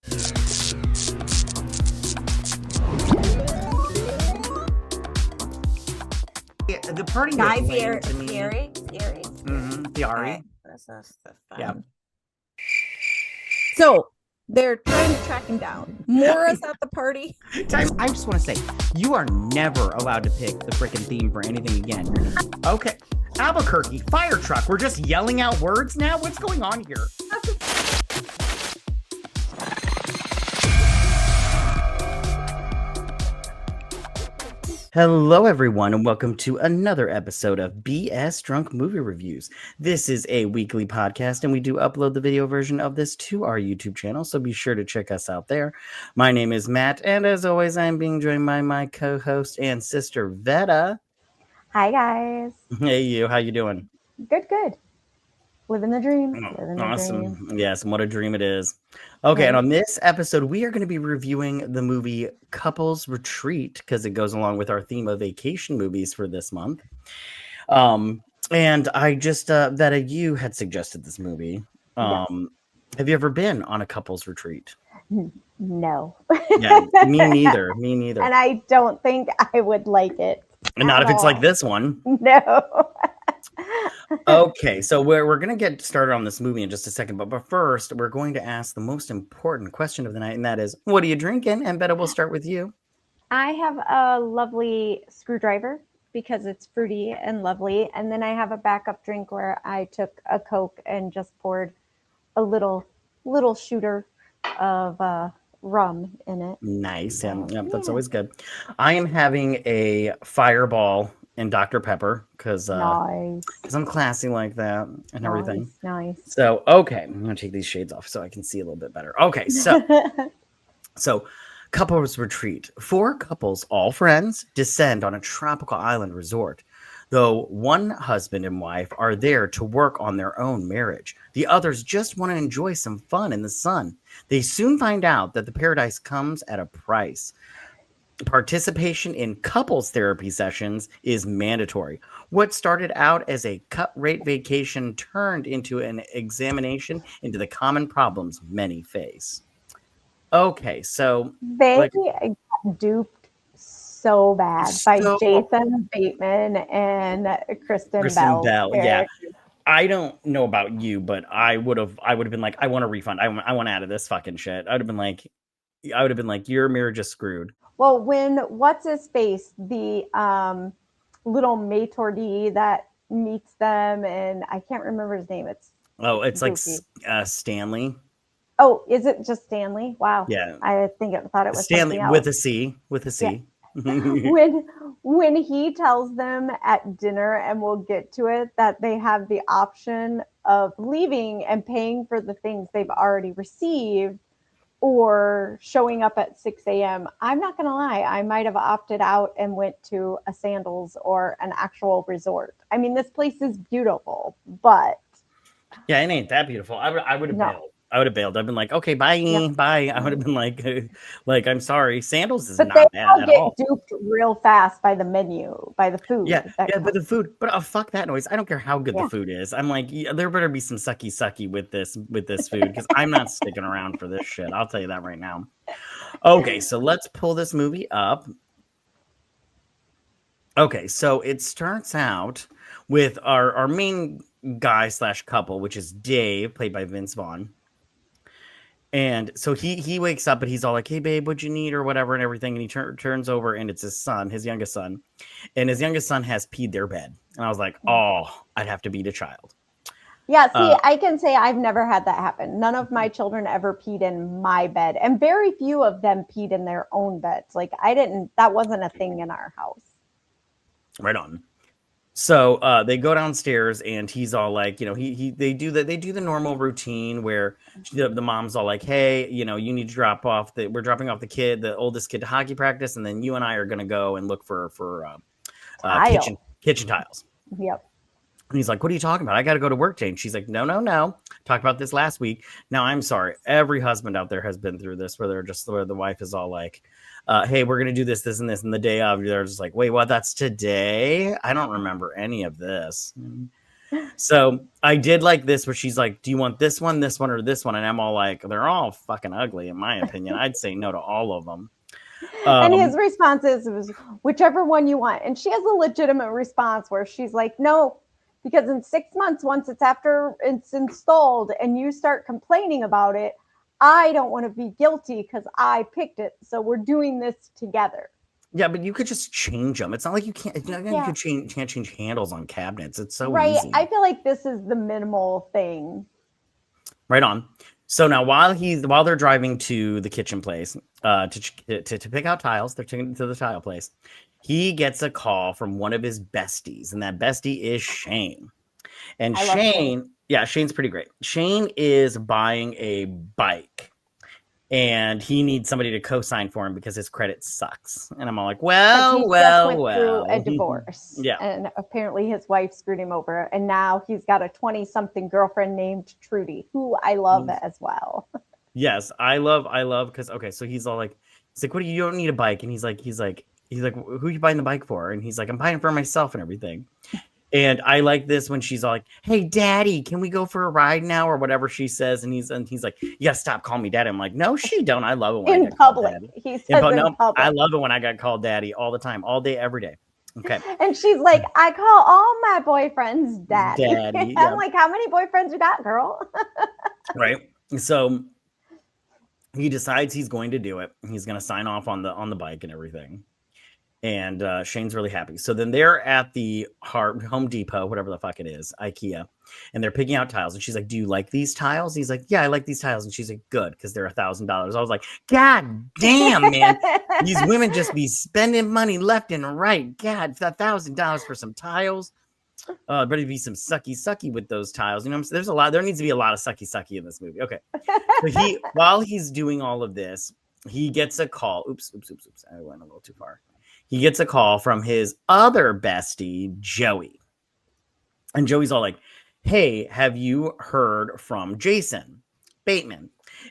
The party Guy was lame to me. Fieri. Fieri. This is the fun. Yeah. So they're trying to track him down. Mora's at the party. I just want to say, you are never allowed to pick the freaking theme for anything again. Okay. Albuquerque, fire truck. We're just yelling out words now? What's going on here? Hello, everyone, and welcome to another episode of BS Drunk Movie Reviews. This is a weekly podcast, and we do upload the video version of this to our YouTube channel, so be sure to check us out there. My name is Matt, and as always, I'm being joined by my co-host and sister, Vetta. Hi, guys. Hey, you. How you doing? Good. Living the dream. Awesome. Yes, and what a dream it is. Okay, Right. And on this episode, we are going to be reviewing the movie Couples Retreat because it goes along with our theme of vacation movies for this month. And I just, Vetta, you had suggested this movie. Yes. Have you ever been on a couples retreat? No. Yeah, me neither. And I don't think I would like it. And not if it's like this one. No. Okay, so we're going to get started on this movie in just a second. But first, we're going to ask the most important question of the night, and that is, what are you drinking? And Vetta, we'll start with you. I have a lovely screwdriver because it's fruity and lovely. And then I have a backup drink where I took a Coke and just poured a little shooter of rum in it. Nice. Yeah, that's always good. I am having a Fireball and Dr. Pepper because Nice. I'm classy like that and everything. Nice. So, okay, I'm going to take these shades off so I can see a little bit better. Okay, so Couples Retreat. 4 couples, all friends, descend on a tropical island resort. Though one husband and wife are there to work on their own marriage, the others just want to enjoy some fun in the sun. They soon find out that the paradise comes at a price. Participation in couples therapy sessions is mandatory. What started out as a cut-rate vacation turned into an examination into the common problems many face. Okay, so They got duped so bad by Jason Bateman and Kristen Bell. Yeah. I don't know about you, but I would have been like, I want a refund. I want out of this fucking shit. I would have been like, your marriage is screwed. Well, when what's his face, the little maitre d' that meets them, and I can't remember his name. It's goofy. Like Stanley. Oh, is it just Stanley? Wow. Yeah. I thought it was Stanley else. with a C. Yeah. when he tells them at dinner, and we'll get to it, that they have the option of leaving and paying for the things they've already received, or showing up at 6 a.m. I'm not going to lie. I might have opted out and went to a Sandals or an actual resort. I mean, this place is beautiful, but. Yeah, it ain't that beautiful. I would have bailed. I would have bailed. I've been like, okay, bye, bye. I would have been like, I'm sorry. Sandals is not bad at all. But they all get duped real fast by the menu, by the food. Yeah, but the food. But fuck that noise. I don't care how good the food is. I'm like, there better be some sucky with this food because I'm not sticking around for this shit. I'll tell you that right now. Okay, so let's pull this movie up. Okay, so it starts out with our main guy / couple, which is Dave, played by Vince Vaughn. And so he wakes up and he's all like, hey, babe, what'd you need or whatever and everything. And he turns over and it's his son, his youngest son. And his youngest son has peed their bed. And I was like, oh, I'd have to beat a child. Yeah, see, I can say I've never had that happen. None of my children ever peed in my bed. And very few of them peed in their own beds. Like that wasn't a thing in our house. Right on. So they go downstairs and he's all like, they do the normal routine where the mom's all like, hey, you need to we're dropping off the oldest kid to hockey practice. And then you and I are going to go and look for kitchen tiles. Yep. And he's like, what are you talking about? I got to go to work, Jane. She's like, no. Talked about this last week. Now, I'm sorry. Every husband out there has been through this where the wife is all like, hey, we're going to do this, and this. And the day of, they're just like, wait, what? That's today? I don't remember any of this. So I did like this where she's like, do you want this one, or this one? And I'm all like, they're all fucking ugly, in my opinion. I'd say no to all of them. And his response was whichever one you want. And she has a legitimate response where she's like, no, because in 6 months, once it's after it's installed and you start complaining about it, I don't want to be guilty because I picked it. So we're doing this together. Yeah, but you could just change them. It's not like you can't. It's not like you can't change handles on cabinets. It's so easy. I feel like this is the minimal thing. Right on. So now while they're driving to the kitchen place to pick out tiles, they're taking it to the tile place. He gets a call from one of his besties, and that bestie is Shane. And Shane, Shane's pretty great. Shane is buying a bike, and he needs somebody to co-sign for him because his credit sucks. And I'm all like, well. Through a divorce. Yeah. And apparently his wife screwed him over. And now he's got a 20-something girlfriend named Trudy, who I love as well. Yes, I love because so he's like, what do you don't need a bike? And he's like, who are you buying the bike for? And he's like, I'm buying it for myself and everything. And I like this when she's all like, hey, daddy, can we go for a ride now? Or whatever she says. And he's like, you gotta stop calling me daddy. I'm like, no, she don't. I love it when I get called daddy. He says in public. I love it when I got called daddy all the time, all day, every day. Okay. And she's like, I call all my boyfriends daddy. I'm like, how many boyfriends you got, girl? Right. So he decides he's going to do it. He's going to sign off on the bike and everything. And Shane's really happy. So then they're at the Home Depot, whatever the fuck it is, IKEA, and they're picking out tiles. And she's like, do you like these tiles? He's like, yeah, I like these tiles. And she's like, good, because they're $1,000. I was like, God damn, man. These women just be spending money left and right. God, $1,000 for some tiles. Better be some sucky with those tiles. You know what I'm saying? There needs to be a lot of sucky in this movie. Okay. So while he's doing all of this, he gets a call. Oops. I went a little too far. He gets a call from his other bestie, Joey. And Joey's all like, hey, have you heard from Jason Bateman?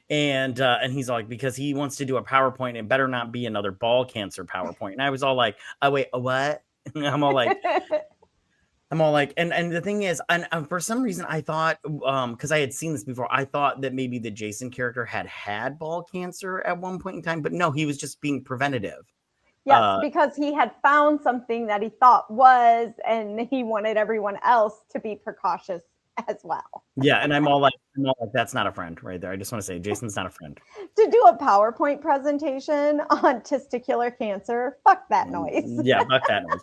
And he's all like, because he wants to do a PowerPoint, it better not be another ball cancer PowerPoint. And I was all like, oh, wait, what? I'm all like, and the thing is, and for some reason I thought, because I had seen this before, I thought that maybe the Jason character had ball cancer at one point in time, but no, he was just being preventative. Yes, because he had found something that he thought was, and he wanted everyone else to be precautious as well. Yeah, and I'm all like, that's not a friend right there. I just want to say, Jason's not a friend. To do a PowerPoint presentation on testicular cancer, fuck that noise. Yeah, fuck that noise.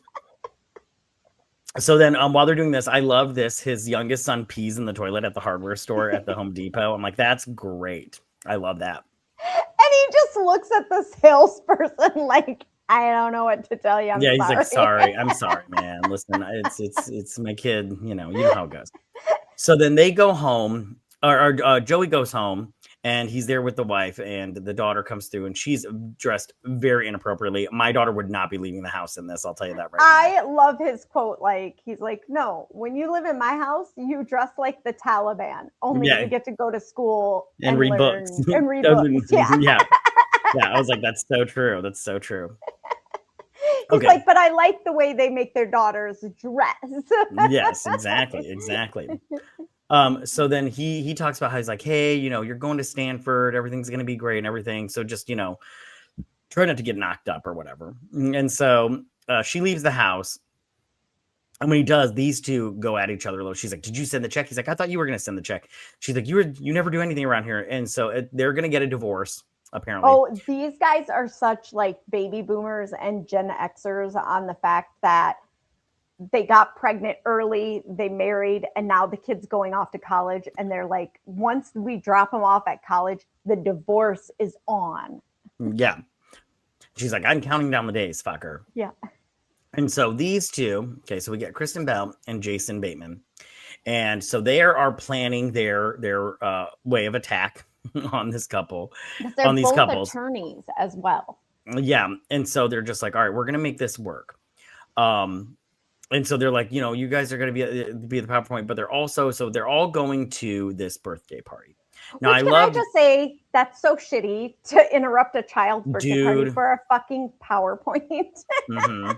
So then while they're doing this, I love this. His youngest son pees in the toilet at the hardware store at the Home Depot. I'm like, that's great. I love that. And he just looks at the salesperson like, I don't know what to tell you. He's like, sorry. I'm sorry, man. Listen, it's my kid. You know how it goes. So then they go home, or Joey goes home, and he's there with the wife, and the daughter comes through, and she's dressed very inappropriately. My daughter would not be leaving the house in this. I'll tell you that right now. I love his quote. Like, he's like, no, when you live in my house, you dress like the Taliban. Only you get to go to school and read books. And read books. Yeah. Yeah, I was like, that's so true. That's so true. He's like, but I like the way they make their daughters dress. Yes, exactly. So then he talks about how he's like, hey, you're going to Stanford. Everything's going to be great and everything. So just, try not to get knocked up or whatever. And so she leaves the house. And when he does, these two go at each other a little. She's like, did you send the check? He's like, I thought you were going to send the check. She's like, you never do anything around here. And so they're going to get a divorce. Apparently. Oh, these guys are such like baby boomers and Gen Xers on the fact that they got pregnant early, they married, and now the kid's going off to college. And they're like, once we drop them off at college, the divorce is on. Yeah. She's like, I'm counting down the days, fucker. Yeah. And so these two, so we get Kristen Bell and Jason Bateman. And so they are planning their way of attack on this couple, on these couples, attorneys as well. Yeah, and so they're just like, all right, we're gonna make this work. And so they're like, you guys are gonna be the PowerPoint, but they're all going to this birthday party. Now, I just say that's so shitty to interrupt a child's birthday party for a fucking PowerPoint. Mm-hmm.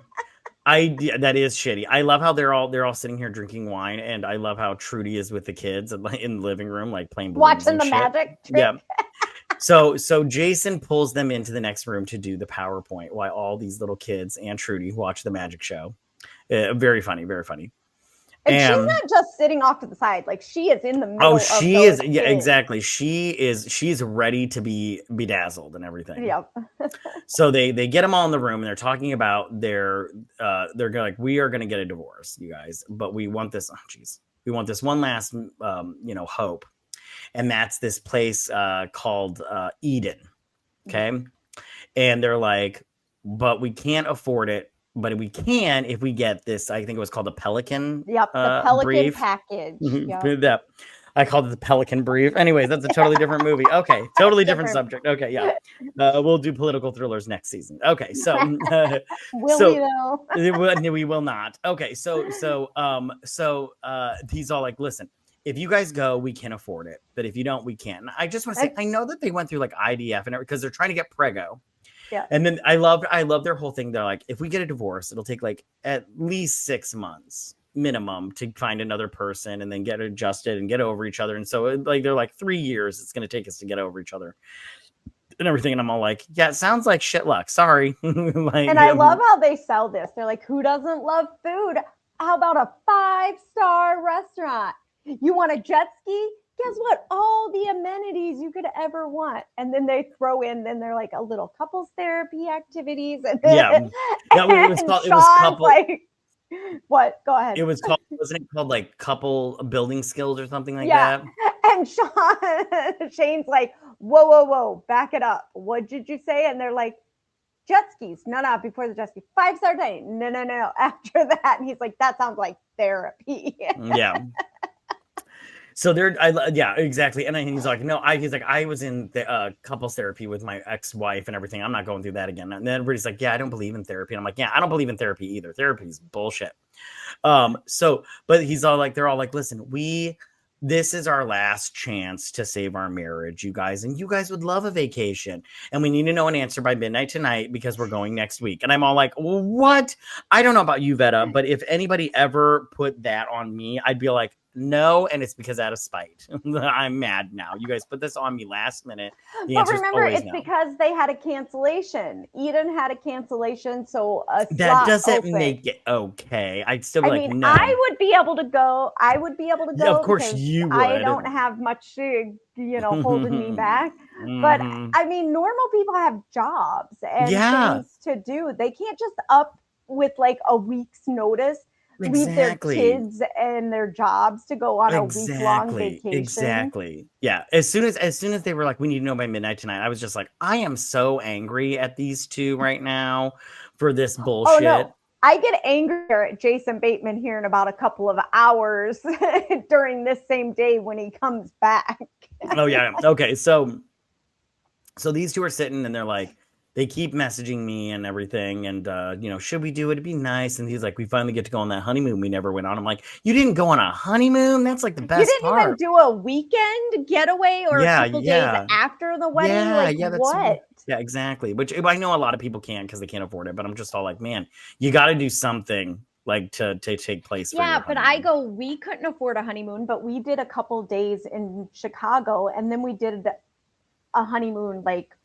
That is shitty. I love how they're all sitting here drinking wine, and I love how Trudy is with the kids in the living room, like playing balloons Watching and the shit. magic trick. Yeah. So Jason pulls them into the next room to do the PowerPoint while all these little kids and Trudy watch the magic show. Very funny, very funny. And she's not just sitting off to the side; like she is in the middle. Oh, she is. Yeah, kids. exactly. She's ready to be bedazzled and everything. Yep. So they get them all in the room and they're talking about they're like, we are going to get a divorce, you guys, but we want this. Oh, geez, we want this one last hope, and that's this place called Eden. Okay, and they're like, but we can't afford it. But we can if we get this. I think it was called the Pelican. Yep, the Pelican brief. package. Yep. That I called it the Pelican brief. Anyways, that's a totally different movie. Okay, totally different subject. Okay, yeah. We'll do political thrillers next season. Okay, so will we though? We will not. Okay, so he's all like, listen, if you guys go, we can afford it, but if you don't, we can't. And I just want to say, I know that they went through like IDF and everything because they're trying to get Prego. Yeah. And then I love their whole thing. They're like, if we get a divorce, it'll take like at least 6 months minimum to find another person and then get adjusted and get over each other. And so like they're like 3 years it's going to take us to get over each other and everything. And I'm all like, yeah, it sounds like shit luck. Sorry. Like, and I love how they sell this. They're like, who doesn't love food? How about a 5-star restaurant? You want a jet ski? Guess what? All the amenities you could ever want. And then they throw in, then they're like a little couples therapy activities. And it was couple. Like, what? Go ahead. It was called, wasn't it called like couple building skills or something like that? And Shane's like, whoa, back it up. What did you say? And they're like, jet skis. No, before the jet ski. 5-star dining. No. After that. And he's like, that sounds like therapy. Yeah. So yeah, exactly. And he's like, no, I was in the couples therapy with my ex-wife and everything. I'm not going through that again. And then everybody's like, yeah, I don't believe in therapy. And I'm like, yeah, I don't believe in therapy either. Therapy is bullshit. But he's all like, they're all like, listen, this is our last chance to save our marriage, you guys. And you guys would love a vacation. And we need to know an answer by midnight tonight because we're going next week. And I'm all like, well, what? I don't know about you, Vetta, but if anybody ever put that on me, I'd be like, no, and it's because out of spite. I'm mad now. You guys put this on me last minute. But remember, it's no. Because they had a cancellation. Eden had a cancellation, so that doesn't make it okay. I'd still be like, no. I would be able to go. Yeah, of course you would. I don't have much, holding me back. But I mean, normal people have jobs and things to do. They can't just up with like a week's notice. Leave their kids and their jobs to go on a week-long vacation. Exactly. Yeah. As soon as they were like, we need to know by midnight tonight, I was just like, I am so angry at these two right now for this bullshit. Oh, no. I get angrier at Jason Bateman here in about a couple of hours during this same day when he comes back. Oh, yeah. Okay. So these two are sitting and they're like, they keep messaging me and everything. And, should we do it? It'd be nice. And he's like, we finally get to go on that honeymoon we never went on. I'm like, you didn't go on a honeymoon? That's like the best part. You didn't even do a weekend getaway or a couple days after the wedding? What? Yeah, exactly. Which I know a lot of people can't because they can't afford it. But I'm just all like, man, you got to do something like to take place. Yeah, but we couldn't afford a honeymoon, but we did a couple days in Chicago. And then we did a honeymoon like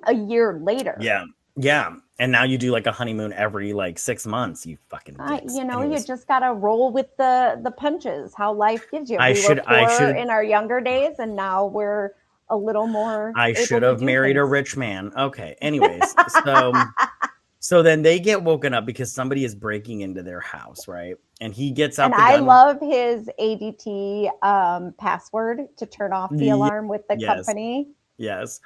a year later. Yeah. And now you do like a honeymoon every like 6 months. You fucking dicks. You just gotta roll with the punches, how life gives you. We were poor in our younger days, and now we're a little more. I should have married a rich man. Okay. Anyways, so then they get woken up because somebody is breaking into their house, right? And he gets out. And I love his ADT password to turn off the alarm with the company. Yes.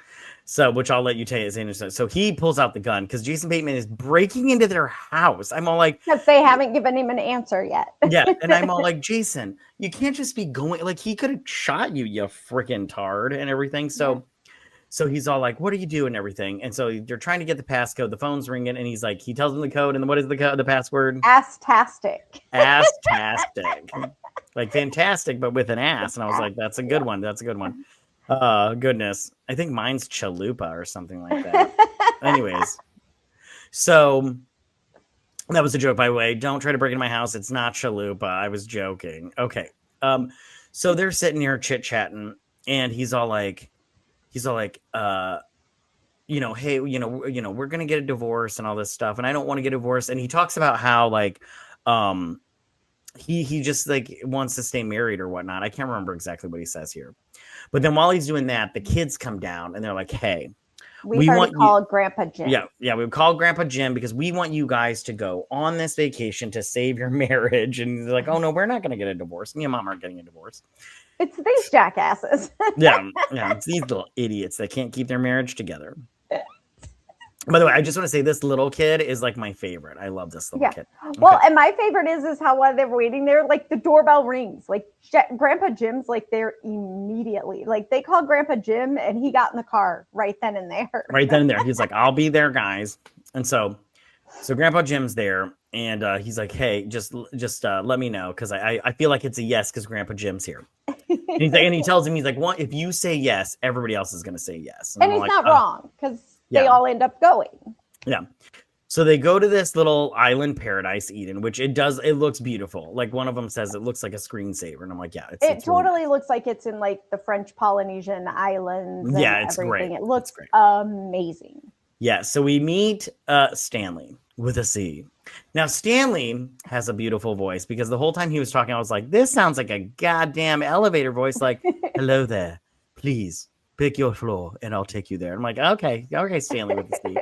So, which I'll let you tell you is interesting. So he pulls out the gun because Jason Bateman is breaking into their house. I'm all like, because they haven't given him an answer yet. Yeah. And I'm all like, Jason, you can't just be going, like, he could have shot you freaking tard and everything. So he's all like, what are you doing and everything? And so they're trying to get the passcode. The phone's ringing and he's like, he tells them the code. And then what is the password? Ass-tastic. Ass-tastic. Like fantastic, but with an ass. And I was like, that's a good one. That's a good one. Goodness. I think mine's chalupa or something like that. Anyways, so That was a joke, by the way. Don't try to break into my house. It's not Chalupa. I was joking. Okay. So they're sitting here chit chatting, and he's all like, hey, we're gonna get a divorce and all this stuff, and I don't want to get a divorce. And he talks about how like, he just like wants to stay married or whatnot. I can't remember exactly what he says here, but then while he's doing that, the kids come down and they're like, hey. We want to call Grandpa Jim. Yeah, we would call Grandpa Jim because we want you guys to go on this vacation to save your marriage. And they're like, oh no, we're not going to get a divorce. Me and Mom aren't getting a divorce. It's these jackasses. yeah, it's these little idiots that can't keep their marriage together. By the way, I just want to say this little kid is like my favorite. I love this little kid. Okay. Well, and my favorite is how while they're waiting there, like the doorbell rings, like Grandpa Jim's like there immediately. Like they called Grandpa Jim and he got in the car right then and there. Right then and there. He's like, I'll be there, guys. And so Grandpa Jim's there and he's like, hey, just let me know because I feel like it's a yes because Grandpa Jim's here. And he tells him, he's like, well, if you say yes, everybody else is going to say yes. And he's not wrong because they all end up going. Yeah. So they go to this little island paradise, Eden, which it looks beautiful. Like one of them says it looks like a screensaver. And I'm like, yeah, it totally looks like it's in like the French Polynesian islands. And it's everything. Great. It looks amazing. Yeah. So we meet Stanley with a C. Now, Stanley has a beautiful voice because the whole time he was talking, I was like, this sounds like a goddamn elevator voice. Like, hello there, please. Pick your floor and I'll take you there. I'm like, okay, Stanley with the C.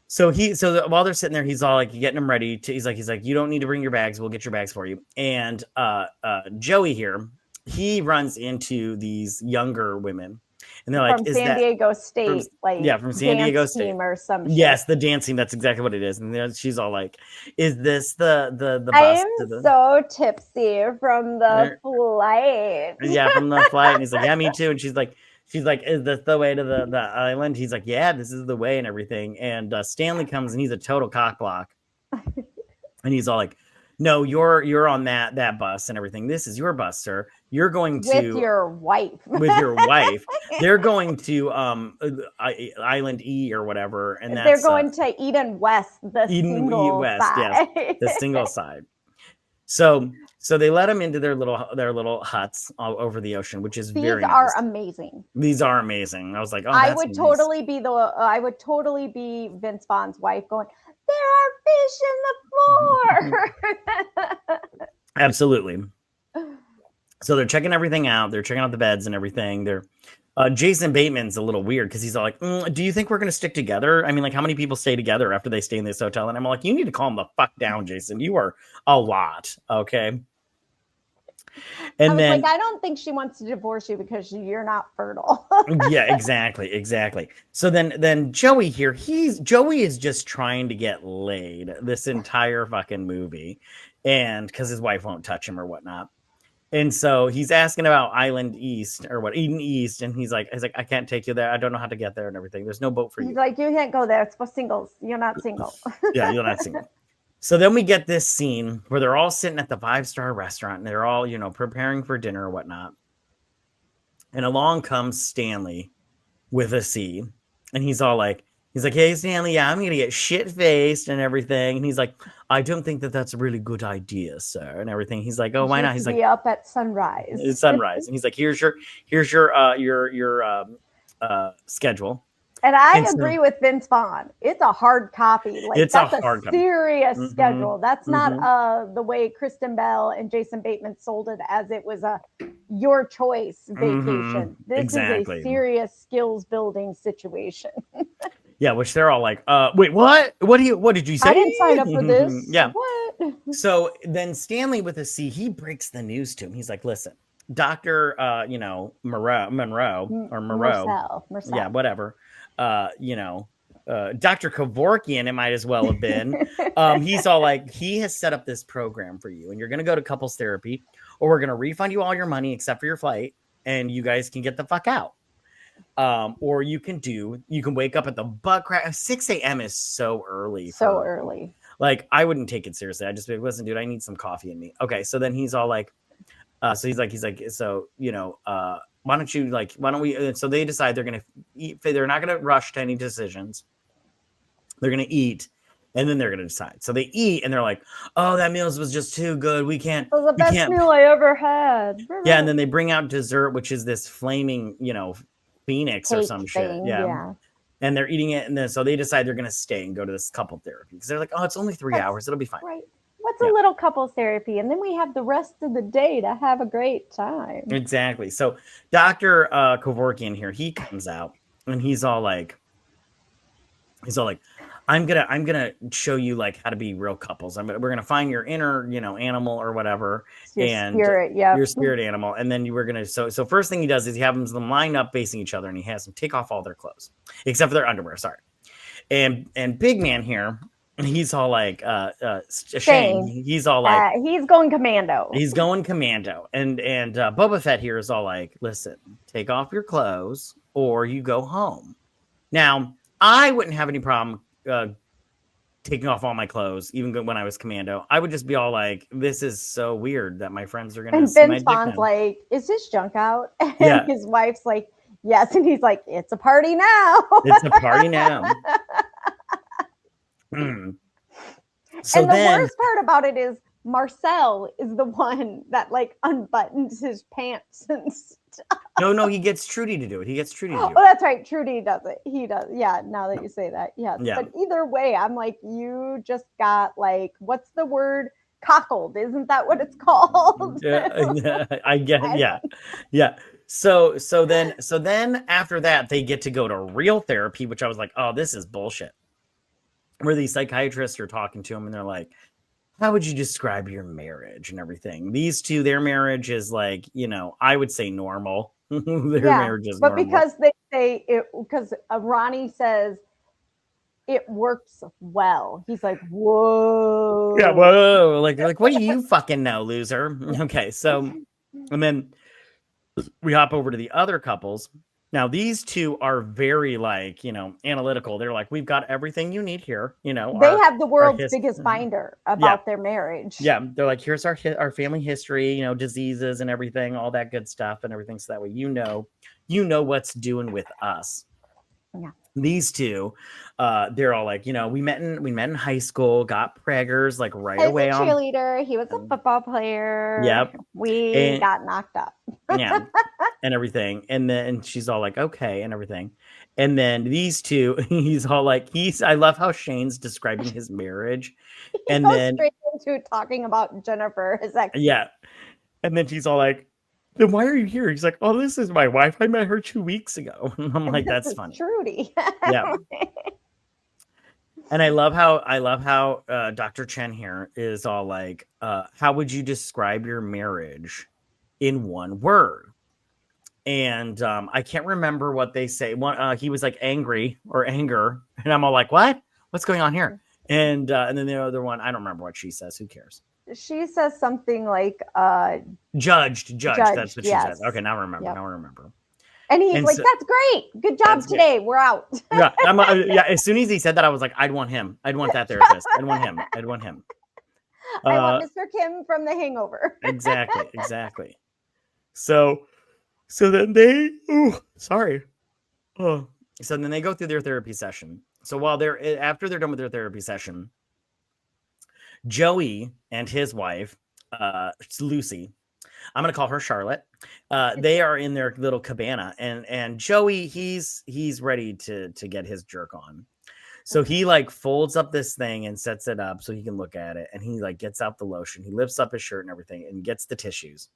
So while they're sitting there, he's all like getting them ready. He's like, you don't need to bring your bags. We'll get your bags for you. And Joey here, he runs into these younger women, and they're like, from San Diego State, from San Diego State or some shit. Yes, the dancing. That's exactly what it is. And she's all like, is this the bus? I am so tipsy from the flight. Yeah, from the flight. And he's like, yeah, me too. And she's like, is this the way to the island? He's like, yeah, this is the way and everything. And Stanley comes and he's a total cock block. And he's all like, no, you're on that bus and everything. This is your bus, sir. You're going to with your wife. With your wife. They're going to Island E or whatever. And that's, they're going to Eden West, the single West, side. Yes, the single side. So they let them into their little huts all over the ocean, which is very nice. Amazing. These are amazing. I was like, oh, I would totally be Vince Vaughn's wife going, there are fish in the floor. Absolutely. So they're checking everything out. They're checking out the beds and everything. Jason Bateman's a little weird because he's all like, do you think we're going to stick together? I mean, like, how many people stay together after they stay in this hotel? And I'm like, you need to calm the fuck down, Jason. You are a lot. Okay. And then I don't think she wants to divorce you because you're not fertile. Yeah, exactly. So then Joey here, Joey is just trying to get laid this entire fucking movie. And because his wife won't touch him or whatnot. And so he's asking about Eden East, and he's like, I can't take you there. I don't know how to get there and everything. There's no boat for you. He's like, you can't go there. It's for singles. You're not single. Yeah, you're not single. So then we get this scene where they're all sitting at the 5-star restaurant and they're all, preparing for dinner or whatnot. And along comes Stanley with a C, and he's like, hey, Stanley, yeah, I'm going to get shit-faced and everything. And he's like, I don't think that's a really good idea, sir, and everything. He's like, oh, why not? He's like, up at sunrise. It's sunrise. And he's like, here's your schedule. And I agree with Vince Vaughn. It's a hard copy. Like, it's that's a hard serious schedule. That's not the way Kristen Bell and Jason Bateman sold it, as it was a your choice vacation. This is a serious skills building situation. Yeah, which they're all like, wait, what? What did you say? I didn't sign up for this. Yeah. What? So then Stanley with a C, he breaks the news to him. He's like, listen, Dr. Monroe. Yeah, whatever. Dr. Kevorkian, it might as well have been. He's all like, he has set up this program for you, and you're going to go to couples therapy, or we're going to refund you all your money except for your flight, and you guys can get the fuck out. Or you can wake up at the butt crack. 6 a.m. is so early. Early. Like, I wouldn't take it seriously. I'd just be like, listen, dude, I need some coffee in me. Okay. So then he's all like, why don't we, so they decide they're going to eat. They're not going to rush to any decisions. They're going to eat And then they're gonna decide. So they eat, and they're like, "Oh, that meal was just too good. We can't. It was the We best can't." meal I ever had. Yeah, and then they bring out dessert, which is this flaming, phoenix or Cake some shit. thing, Yeah. yeah. And they're eating it, and then so they decide they're gonna stay and go to this couple therapy because they're like, "Oh, it's only 3 hours. It'll be fine." Right. What's Yeah. a little couples therapy? And then we have the rest of the day to have a great time. Exactly. So Dr. Kevorkian here, he comes out and he's all like, I'm gonna show you like how to be real couples. We're gonna find your inner, animal or whatever, Your and spirit, yeah. your spirit animal, and then we're gonna so first thing he does is he has them line up facing each other, and he has them take off all their clothes except for their underwear. Sorry, and big man here, he's all like Shane. He's all like he's going commando. He's going commando, and Boba Fett here is all like, listen, take off your clothes or you go home. Now, I wouldn't have any problem taking off all my clothes, even when I was commando. I would just be all like, this is so weird that my friends are going to see my dick. And Vince Vaughn's like, is his junk out? And his wife's like, yes. And he's like, it's a party now. It's a party now. So and the worst part about it is Marcel is the one that like unbuttons his pants and stuff. No, he gets Trudy to do it. Oh, that's right. Trudy does it. He does. Yeah, now that you say that. Yes. Yeah. But either way, I'm like, you just got like, what's the word? Cockled. Isn't that what it's called? Yeah, I get it. Yeah. So then after that, they get to go to real therapy, which I was like, oh, this is bullshit. Where these psychiatrists are talking to him and they're like, how would you describe your marriage and everything? These two, their marriage is like, I would say normal. Marriage is normal. But because they say it, because Ronnie says it works well. He's like, whoa. Yeah, whoa. Like, what do you fucking know, loser? Okay, so, and then we hop over to the other couples. Now, these two are very analytical. They're like, we've got everything you need here. They have the world's biggest binder about their marriage. Yeah. They're like, here's our family history, diseases and everything, all that good stuff and everything. So that way, you know what's doing with us. Yeah. These two, they're all like, we met in high school, got preggers like right away. He was a cheerleader. He was a football player. Yep. We got knocked up. Yeah. And everything. And then she's all like, okay, and everything. And then these two, he's all like, I love how Shane's describing his marriage. And then straight into talking about Jennifer, his ex. Yeah. And then she's all like, then why are you here? He's like, oh, this is my wife. I met her 2 weeks ago. I'm like, that's funny. Trudy. Yeah. And I love how Dr. Chen here is all like, how would you describe your marriage in one word? And I can't remember what they say. He was like angry or anger. And I'm all like, what? What's going on here? And then the other one, I don't remember what she says. Who cares? She says something like judged. That's what she says. Okay, now I remember. Yep. And he's like, that's great. Good job today. We're out. Yeah. As soon as he said that, I was like, I'd want him. I'd want that therapist. I'd want him. I want Mr. Kim from The Hangover. Exactly. So then so then they go through their therapy session. So after they're done with their therapy session, Joey and his wife, Lucy, I'm going to call her Charlotte. They are in their little cabana, and Joey, he's ready to get his jerk on. So he like folds up this thing and sets it up so he can look at it. And he like gets out the lotion. He lifts up his shirt and everything and gets the tissues.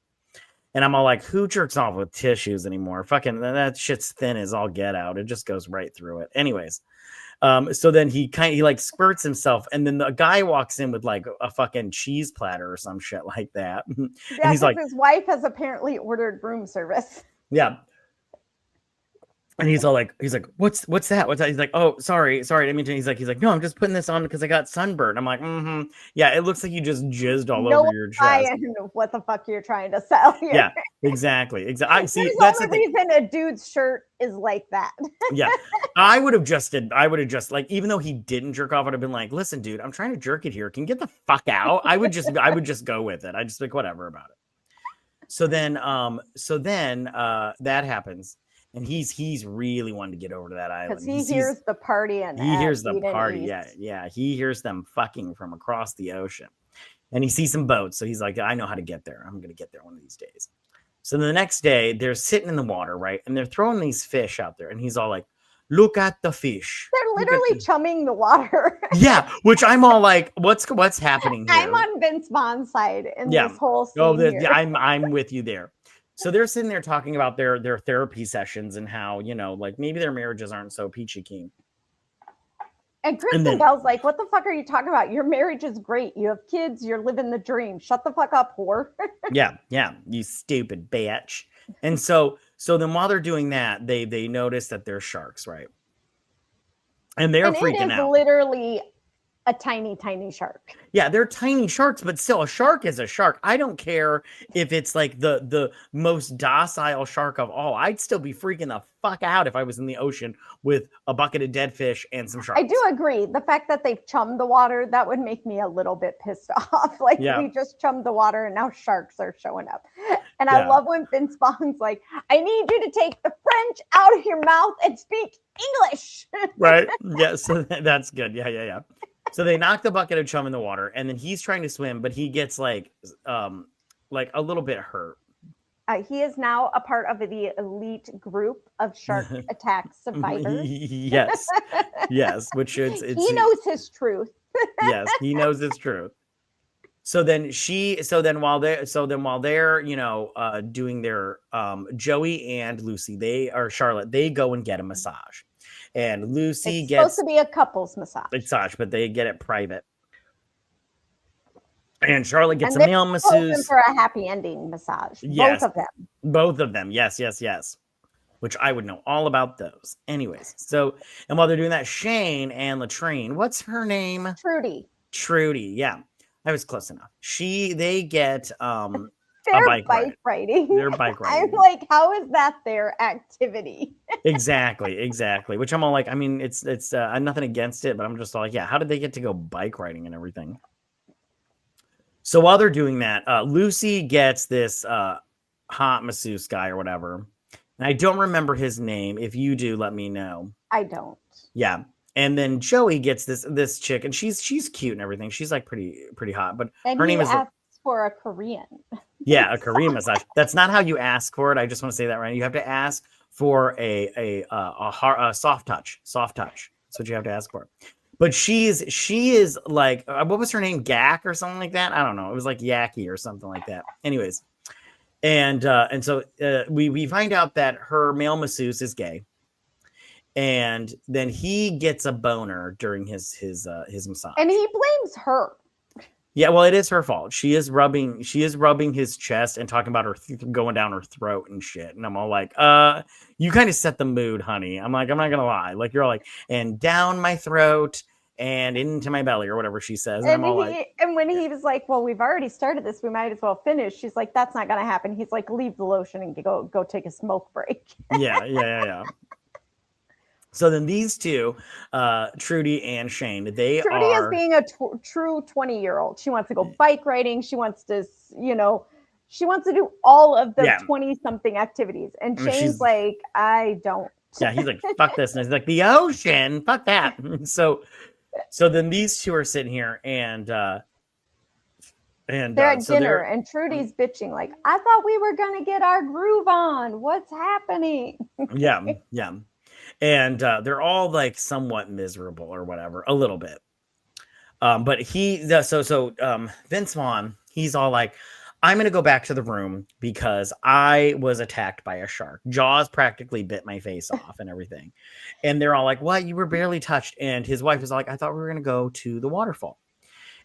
And I'm all like, who jerks off with tissues anymore? Fucking that shit's thin as all get out. It just goes right through it. Anyways. So then he like squirts himself, and then the guy walks in with like a fucking cheese platter or some shit like that. Yeah, and he's like, his wife has apparently ordered room service. Yeah. And he's like, what's that? What's that? He's like, oh, sorry. I mean, he's like, no, I'm just putting this on because I got sunburned. I'm like, yeah, it looks like you just jizzed all over your chest. I know what the fuck you're trying to sell here. Yeah, exactly. I see. That's the reason a dude's shirt is like that. Yeah, I would have just like, even though he didn't jerk off, I'd have been like, listen, dude, I'm trying to jerk it here. Can you get the fuck out? I would just go with it. I just like whatever about it. So then that happens. and he's really wanting to get over to that island. Because he hears the party and he hears the Eden party. East. Yeah. He hears them fucking from across the ocean, and he sees some boats. So he's like, I know how to get there. I'm gonna get there one of these days. So the next day, they're sitting in the water, right, and they're throwing these fish out there, and he's all like, "Look at the fish." They're literally chumming the water. Yeah, which I'm all like, what's happening here? I'm on Vince Vaughn's side in this whole scene here. I'm with you there. So they're sitting there talking about their therapy sessions and how, like maybe their marriages aren't so peachy keen. And Kristen Bell's like, what the fuck are you talking about? Your marriage is great. You have kids. You're living the dream. Shut the fuck up, whore. Yeah, you stupid bitch. And so then while they're doing that, they notice that they're sharks, right? And they're freaking out. Literally a tiny, tiny shark. Yeah, they're tiny sharks, but still, a shark is a shark. I don't care if it's like the most docile shark of all. I'd still be freaking the fuck out if I was in the ocean with a bucket of dead fish and some sharks. I do agree. The fact that they've chummed the water, that would make me a little bit pissed off. Like, we just chummed the water and now sharks are showing up. And I love when Vince Vaughn's like, I need you to take the French out of your mouth and speak English. Right? Yeah, so that's good. Yeah. So they knock the bucket of chum in the water, and then he's trying to swim, but he gets like a little bit hurt. He is now a part of the elite group of shark attack survivors. Yes, which it's he knows his truth. Yes, he knows his truth. So then while they're doing their Joey and Lucy, Charlotte, they go and get a massage. And Lucy it's gets supposed to be a couple's massage, but they get it private. And Charlotte gets a male masseuse for a happy ending massage. Yes, both of them. Yes. Which I would know all about those. Anyways, and while they're doing that, Shane and Latrine, what's her name? Trudy. Yeah, I was close enough. They get They're bike riding. They're bike riding. I'm like, how is that their activity? Exactly. Which I'm all like, I mean, it's nothing against it, but I'm just like, yeah, how did they get to go bike riding and everything? So while they're doing that, Lucy gets this hot masseuse guy or whatever. And I don't remember his name. If you do, let me know. I don't. Yeah. And then Joey gets this chick, and she's cute and everything. She's like pretty hot, but her name is for a Korean. Yeah, a Korean massage. That's not how you ask for it. I just want to say that right. You have to ask for a soft touch. Soft touch. That's what you have to ask for. But she is like, what was her name? Gak or something like that? I don't know. It was like Yaki or something like that. Anyways, and so we find out that her male masseuse is gay, and then he gets a boner during his massage, and he blames her. Yeah, well, it is her fault. She is rubbing his chest and talking about her going down her throat and shit. And I'm all like, you kind of set the mood, honey. I'm like, I'm not gonna lie. Like, you're all like, and down my throat and into my belly or whatever she says. And when he was like, well, we've already started this, we might as well finish. She's like, that's not gonna happen. He's like, leave the lotion and go take a smoke break. Yeah. So then these two, Trudy and Shane, Trudy is being a true 20-year-old. She wants to go bike riding. She wants to, she wants to do all of the 20-something activities. And Shane's like, I don't. Yeah, he's like, fuck this. And he's like, the ocean, fuck that. So then these two are sitting here and they're at dinner, and Trudy's bitching like, I thought we were going to get our groove on. What's happening? Yeah. And they're all like somewhat miserable or whatever, a little bit. But Vince Vaughn, he's all like, I'm going to go back to the room because I was attacked by a shark. Jaws practically bit my face off and everything. And they're all like, what? You were barely touched. And his wife is like, I thought we were going to go to the waterfall.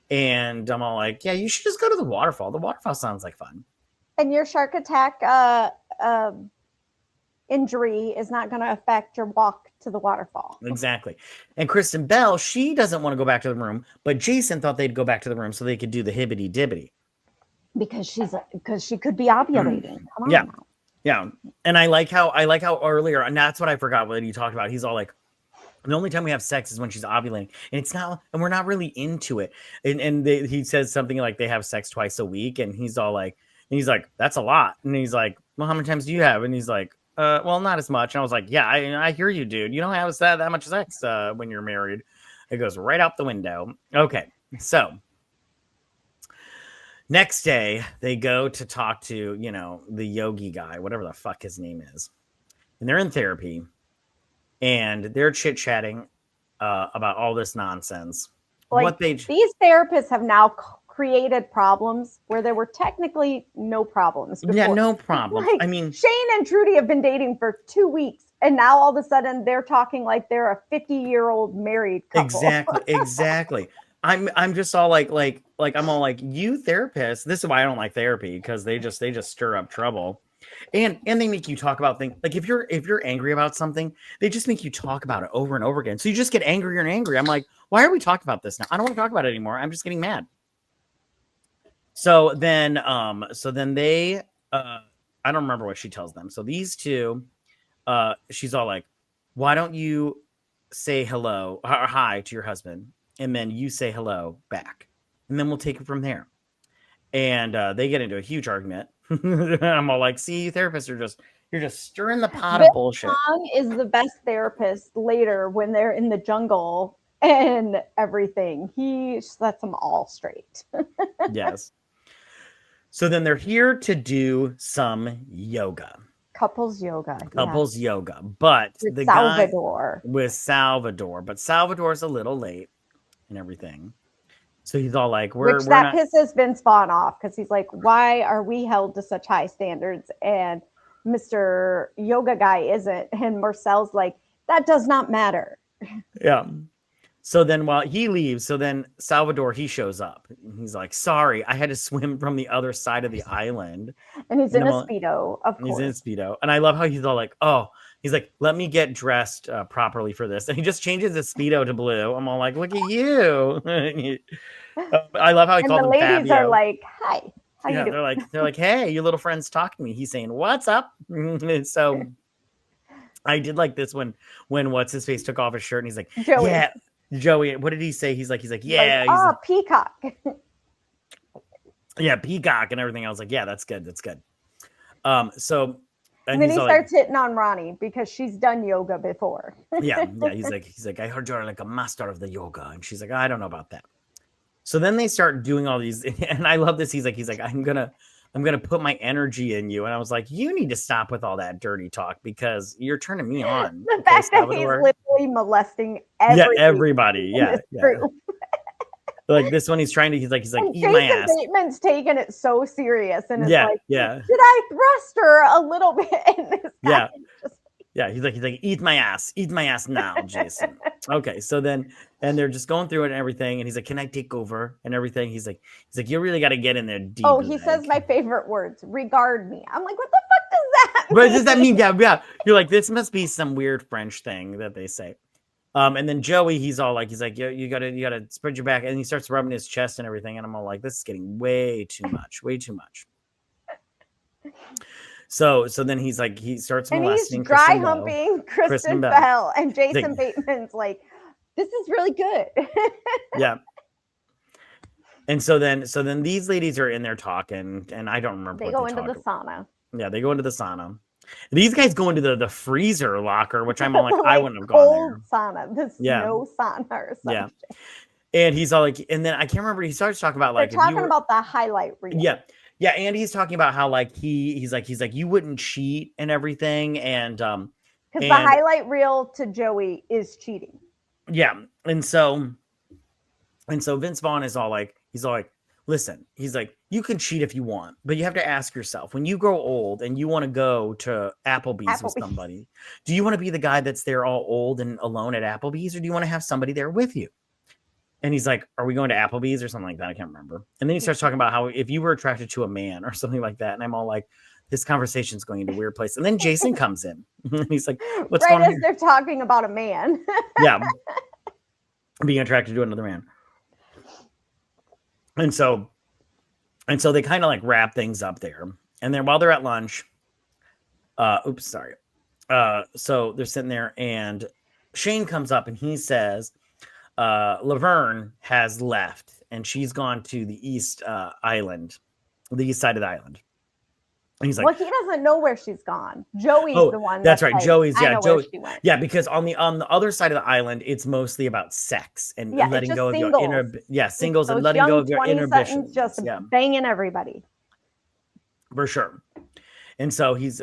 And I'm all like, yeah, you should just go to the waterfall. The waterfall sounds like fun. And your shark attack injury is not going to affect your walk to the waterfall. Exactly. And Kristen Bell, she doesn't want to go back to the room, but Jason thought they'd go back to the room so they could do the hibbity dibbity. Because she could be ovulating. Come on now. Yeah. And I like how earlier, and that's what I forgot what he talked about. He's all like, the only time we have sex is when she's ovulating, and it's not, and we're not really into it. And he says something like they have sex twice a week, and he's all like, that's a lot. And he's like, well, how many times do you have? And he's like, well, not as much. And I was like, yeah, I hear you, dude. You don't have that much sex when you're married. It goes right out the window. Okay, so next day they go to talk to, the yogi guy, whatever the fuck his name is, and they're in therapy, and they're chit chatting about all this nonsense. Like, these therapists have now created problems where there were technically no problems before. Yeah, no problem. Like, I mean, Shane and Trudy have been dating for 2 weeks, and now all of a sudden they're talking like they're a 50-year-old married couple. Exactly. I'm just all like I'm all like, you therapists. This is why I don't like therapy, because they just stir up trouble. And they make you talk about things like if you're angry about something, they just make you talk about it over and over again. So you just get angrier and angrier. I'm like, why are we talking about this now? I don't want to talk about it anymore. I'm just getting mad. So then they I don't remember what she tells them. So these two, she's all like, why don't you say hello or hi to your husband, and then you say hello back, and then we'll take it from there. And they get into a huge argument. I'm all like, see, therapists you're just stirring the pot of bullshit. Song is the best therapist later when they're in the jungle and everything. He sets them all straight. Yes. So then they're here to do some yoga. Couples yoga. But with the Salvador. guy with Salvador, but Salvador's a little late and everything. So he's all like, that pisses Vince Vaughn off, because he's like, why are we held to such high standards and Mr. Yoga guy isn't? And Marcel's like, that does not matter. Yeah. So then while he leaves, so then Salvador, he shows up. He's like, sorry, I had to swim from the other side of the island. And he's in a Speedo, of course. He's in a Speedo. And I love how he's all like, oh, he's like, let me get dressed properly for this. And he just changes his Speedo to blue. I'm all like, look at you. I love how he called him Fabio. And the ladies are like, hi. How you doing? They're like, hey, your little friend's talking to me. He's saying, what's up? So I did like this when what's his face took off his shirt and he's like, Joey. Yeah, Joey. What did he say? He's like, yeah. Like, peacock. Yeah, peacock and everything. I was like, yeah, that's good. That's good. So. And then he starts hitting on Ronnie because she's done yoga before. yeah. He's like, I heard you're like a master of the yoga. And she's like, I don't know about that. So then they start doing all these, and I love this. He's like, I'm gonna put my energy in you. And I was like, you need to stop with all that dirty talk, because you're turning me on. The fact that he's literally molesting everybody. Yeah. Like this one, he's like, eat Jason my ass. Bateman's taking it so serious, and it's like, yeah. Did I thrust her a little bit? And this guy Yeah, he's like, eat my ass now, Jason. Okay, so then, and they're just going through it and everything, and he's like, can I take over and everything? He's like, you really got to get in there deep. Oh, he says my favorite words, regard me. I'm like, what the fuck does that mean? What does that mean? Yeah. You're like, this must be some weird French thing that they say. And then Joey, he's like, you gotta spread your back, and he starts rubbing his chest and everything, and I'm all like, this is getting way too much. So then he's like, he starts molesting, and he's dry humping Kristen Bell, and Jason Bateman's like, this is really good. Yeah. And so then these ladies are in there talking, and I don't remember. They go into the sauna. Yeah, they go into the sauna. These guys go into the freezer locker, which I'm all like, I wouldn't have gone there. Sauna, the snow sauna or something. Yeah. And he's all like, and then I can't remember. He starts talking about like, they're talking about the highlight reel. Yeah, and he's talking about how like he's like you wouldn't cheat and everything, and because the highlight reel to Joey is cheating. Yeah, and so Vince Vaughn is all like, he's all like, listen, he's like, you can cheat if you want, but you have to ask yourself, when you grow old and you want to go to Applebee's with somebody, do you want to be the guy that's there all old and alone at Applebee's, or do you want to have somebody there with you? And he's like, are we going to Applebee's or something like that? I can't remember. And then he starts talking about how if you were attracted to a man or something like that. And I'm all like, this conversation's going into a weird place. And then Jason comes in. And he's like, what's going on here? They're talking about a man. Yeah. Being attracted to another man. And so they kind of like wrap things up there. And then while they're at lunch, so they're sitting there, and Shane comes up and he says, Laverne has left, and she's gone to the east island, the east side of the island. And he's like, well, he doesn't know where she's gone. Joey's oh, the one. that's right. Like, Joey's, I yeah, know Joey. where she went. Yeah, because on the other side of the island, it's mostly about sex and Yeah, it's letting just go of your singles. inner, singles and Those letting go young of your 20-somethings inhibitions. just Yeah, banging everybody. for sure. And so he's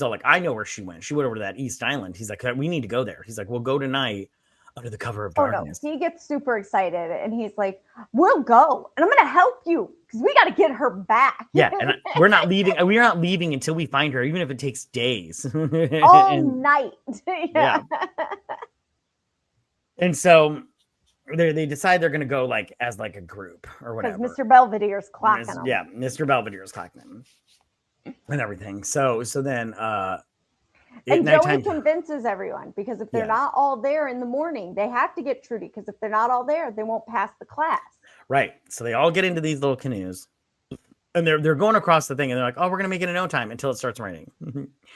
all like, I know where she went. She went over to that East Island. He's like, we need to go there. He's like, we'll go tonight under the cover of darkness. Oh no, he gets super excited and he's like, we'll go and I'm gonna help you because we got to get her back. Yeah, and we're not leaving until we find her, even if it takes days. All night. Yeah. And so they decide they're gonna go like as like a group or whatever. Because Mr. Belvedere's clocking them. Yeah, Mr. Belvedere's clocking them and everything. So then and Joey convinces everyone because if they're not all there in the morning, they have to get Trudy because if they're not all there, they won't pass the class. Right. So they all get into these little canoes and they're going across the thing and they're like, oh, we're gonna make it in no time until it starts raining.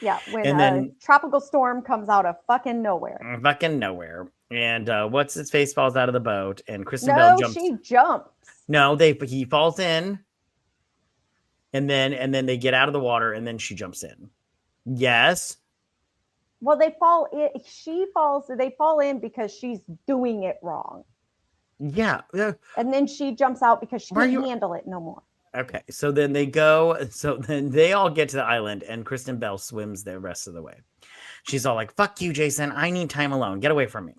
Yeah, when then tropical storm comes out of fucking nowhere. And what's his face falls out of the boat and Kristen Bell jumps. She jumps. No, he falls in and then they get out of the water and then she jumps in. Yes. Well, they fall in because she's doing it wrong. Yeah. And then she jumps out because she can't handle it no more. Okay. So then they all get to the island and Kristen Bell swims the rest of the way. She's all like, fuck you, Jason. I need time alone. Get away from me.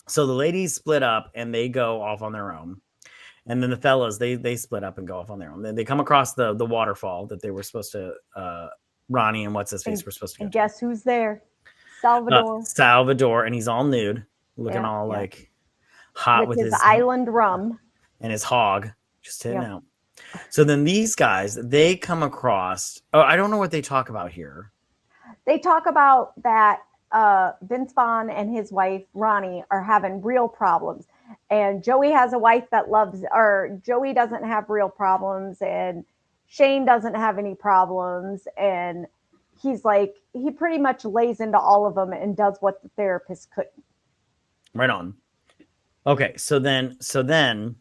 So the ladies split up and they go off on their own. And then the fellas, they split up and go off on their own. Then they come across the waterfall that they were supposed to Ronnie and what's his face were supposed to go. And guess who's there? Salvador. Salvador, and he's all nude, looking all like hot with his island rum and his hog just hitting out. So then these guys, they come across. Oh, I don't know what they talk about here. They talk about that Vince Vaughn and his wife Ronnie are having real problems, and Joey has a wife that Joey doesn't have real problems, and Shane doesn't have any problems, and he's like, he pretty much lays into all of them and does what the therapist couldn't. Right on. Okay, so then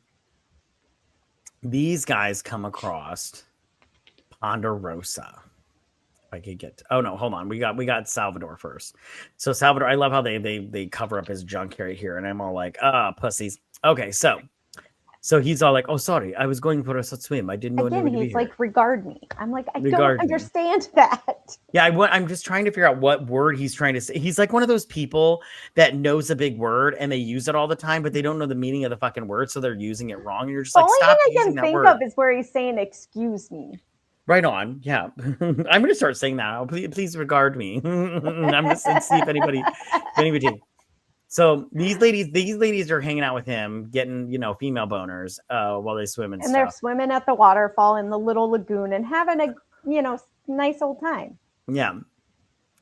these guys come across Ponderosa. If I could get oh no, hold on. We got Salvador first. So Salvador, I love how they cover up his junk right here, and I'm all like, pussies. Okay, so he's all like, oh, sorry, I was going for a swim. I didn't know anybody to be here. He's like, regard me. I'm like, I don't understand that. Yeah, I'm just trying to figure out what word he's trying to say. He's like one of those people that knows a big word and they use it all the time, but they don't know the meaning of the fucking word, so they're using it wrong. And you're just like, stop using that word. The only thing I can think of is where he's saying, excuse me. Right on. Yeah. I'm going to start saying that now. Please regard me. I'm just going to see if anybody. So these ladies are hanging out with him, getting, female boners while they swim and stuff. They're swimming at the waterfall in the little lagoon and having a, nice old time. Yeah.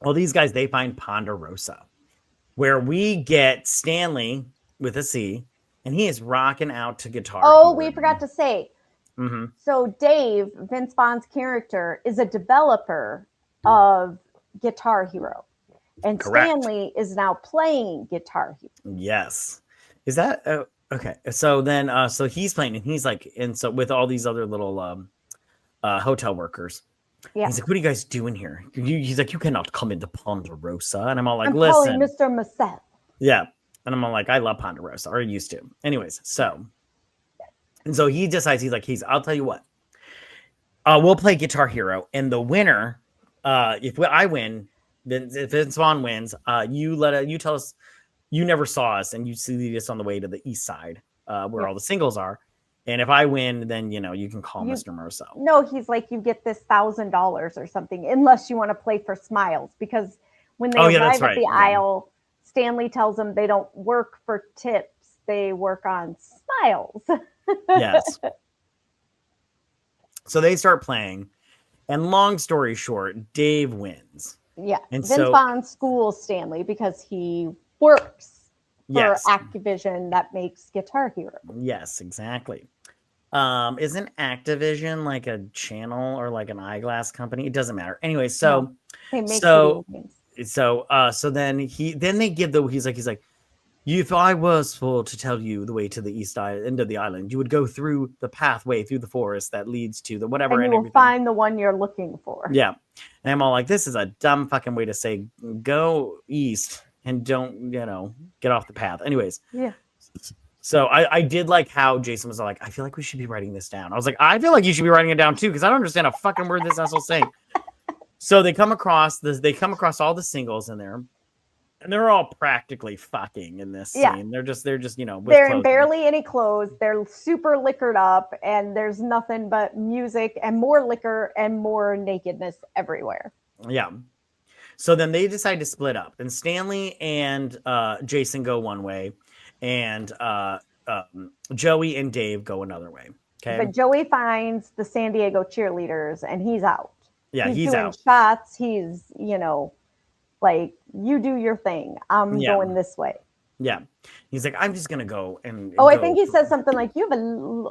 Well, these guys, they find Ponderosa, where we get Stanley with a C, and he is rocking out to guitar. Oh, we forgot to say. Mm-hmm. So Dave, Vince Vaughn's character, is a developer of Guitar Hero. And correct. Stanley is now playing Guitar Hero. Yes. Is that okay? So then, so he's playing, and he's like, and so with all these other little hotel workers, he's like, "What are you guys doing here?" He's like, "You cannot come into Ponderosa." And I'm all like, "Listen, Mr. Massette." Yeah, and I'm all like, "I love Ponderosa, or used to." Anyways, so he decides I'll tell you what, we'll play Guitar Hero, and the winner, if I win. If Vince Vaughn wins, you tell us you never saw us and you see us on the way to the east side where all the singles are. And if I win, then you can call Mr. Merceau. No, he's like, you get this $1,000 or something, unless you want to play for Smiles, because when they arrive at the aisle, Stanley tells them they don't work for tips, they work on Smiles. Yes. So they start playing, and long story short, Dave wins. Yeah, and Vince Vaughn schools Stanley because he works for Activision that makes Guitar Hero. Yes, exactly. Isn't Activision like a channel or like an eyeglass company? It doesn't matter. Anyway, so they make so then they give he's like, If I was for to tell you the way to the end of the island, you would go through the pathway through the forest that leads to the whatever And you will everything. find the one you're looking for. Yeah. And I'm all like, this is a dumb fucking way to say go east and don't, get off the path. Anyways. Yeah. So I did like how Jason was like, I feel like we should be writing this down. I was like, I feel like you should be writing it down too, because I don't understand a fucking word this asshole's saying. So they come across all the singles in there. And they're all practically fucking in this scene. They're just, with they're clothes barely any clothes. They're super liquored up, and there's nothing but music and more liquor and more nakedness everywhere. Yeah. So then they decide to split up, and Stanley and Jason go one way, and Joey and Dave go another way. Okay. But Joey finds the San Diego cheerleaders, and he's out. Yeah, he's doing out. Shots. He's, like, you do your thing. I'm going this way. Yeah. He's like, I'm just going to go. I think he says something like, you have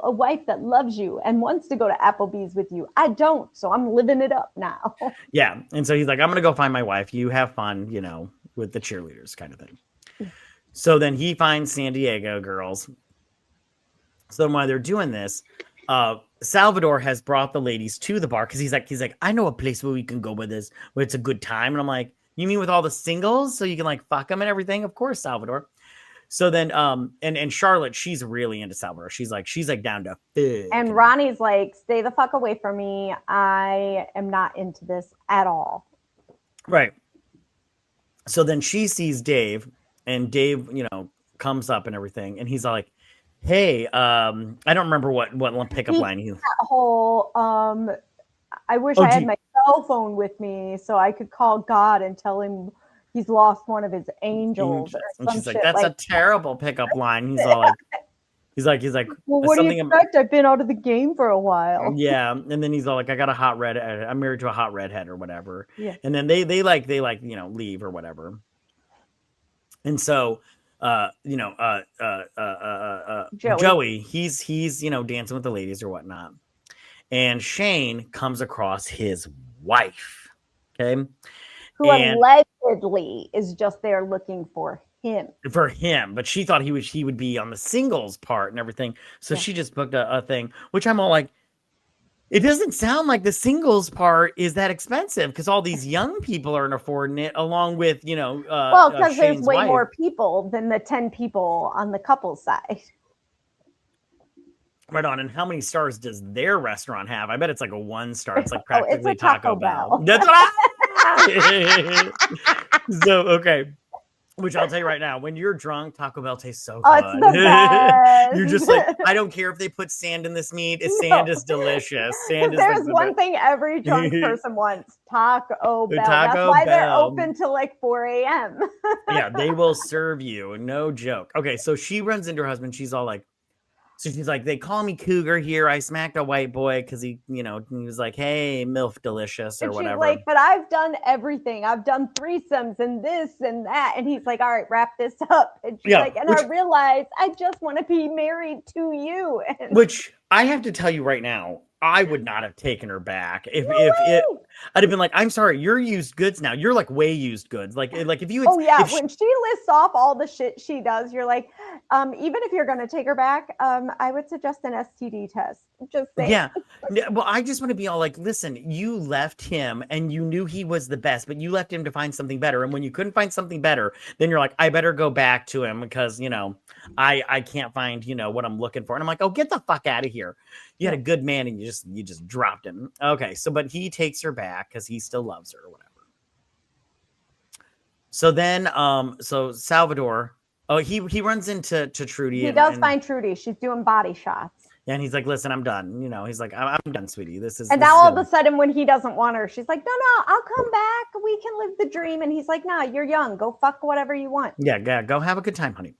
a wife that loves you and wants to go to Applebee's with you. I don't. So I'm living it up now. Yeah. And so he's like, I'm going to go find my wife. You have fun, with the cheerleaders kind of thing. So then he finds San Diego girls. So while they're doing this, Salvador has brought the ladies to the bar because he's like, I know a place where we can go with this, where it's a good time. And I'm like, you mean with all the singles so you can like fuck them and everything? Of course, Salvador. So then, and Charlotte, she's really into Salvador. She's like down to fit. And Ronnie's like, stay the fuck away from me. I am not into this at all. Right. So then she sees Dave, and Dave, comes up and everything, and he's like, hey, I don't remember what pickup line he. That whole, I wish I had my cell phone with me so I could call God and tell him he's lost one of his angels. And she's like, that's a terrible pickup line. He's all like, he's like, well, what do you expect? I've been out of the game for a while. Yeah. And then he's all like, I got a hot redhead. I'm married to a hot redhead or whatever. Yeah. And then they leave or whatever. And so, Joey, he's, dancing with the ladies or whatnot. And Shane comes across his wife. Okay. Who allegedly is just there looking for him. But she thought he would be on the singles part and everything. So she just booked a thing, which I'm all like, it doesn't sound like the singles part is that expensive because all these young people aren't affording it, along with, because there's way more people than the 10 people on the couple's side. Right on. And how many stars does their restaurant have? I bet it's like a 1 star. It's like practically it's a Taco Bell. That's what So, okay. Which I'll tell you right now, when you're drunk, Taco Bell tastes so good. It's the best. You're just like, I don't care if they put sand in this meat. Sand is delicious. Sand is There's one thing every drunk person wants: Taco Bell. That's why they're open till like 4 a.m. Yeah, they will serve you. No joke. Okay, so she runs into her husband. She's all like, so she's like, they call me Cougar here. I smacked a white boy because he was like, hey, MILF delicious or and whatever. She's like, but I've done everything. I've done threesomes and this and that. And he's like, all right, wrap this up. And she's like, I realized I just want to be married to you. Which I have to tell you right now, I would not have taken her back if I'd have been like, I'm sorry, you're used goods now. You're like way used goods. Like if you. When she lists off all the shit she does, you're like, even if you're going to take her back, I would suggest an STD test. Just saying. Yeah. Well, I just want to be all like, listen, you left him and you knew he was the best, but you left him to find something better. And when you couldn't find something better, then you're like, I better go back to him because, I can't find, what I'm looking for. And I'm like, oh, get the fuck out of here. You had a good man and you just dropped him. Okay. So, but he takes her back because he still loves her or whatever. So then, so Salvador, he runs into Trudy. He does find Trudy. She's doing body shots. Yeah, and he's like, listen, I'm done. He's like, I'm done, sweetie. And now all of a sudden when he doesn't want her, she's like, no, I'll come back. We can live the dream. And he's like, nah, you're young. Go fuck whatever you want. Yeah, go have a good time, honey.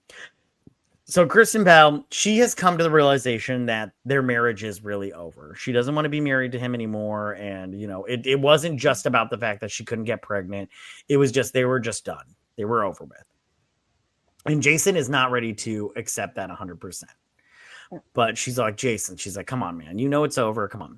So Kristen Bell, she has come to the realization that their marriage is really over. She doesn't want to be married to him anymore. And, it wasn't just about the fact that she couldn't get pregnant. It was just, they were just done. They were over with. And Jason is not ready to accept that 100%. But she's like, Jason, she's like, come on, man. It's over. Come on.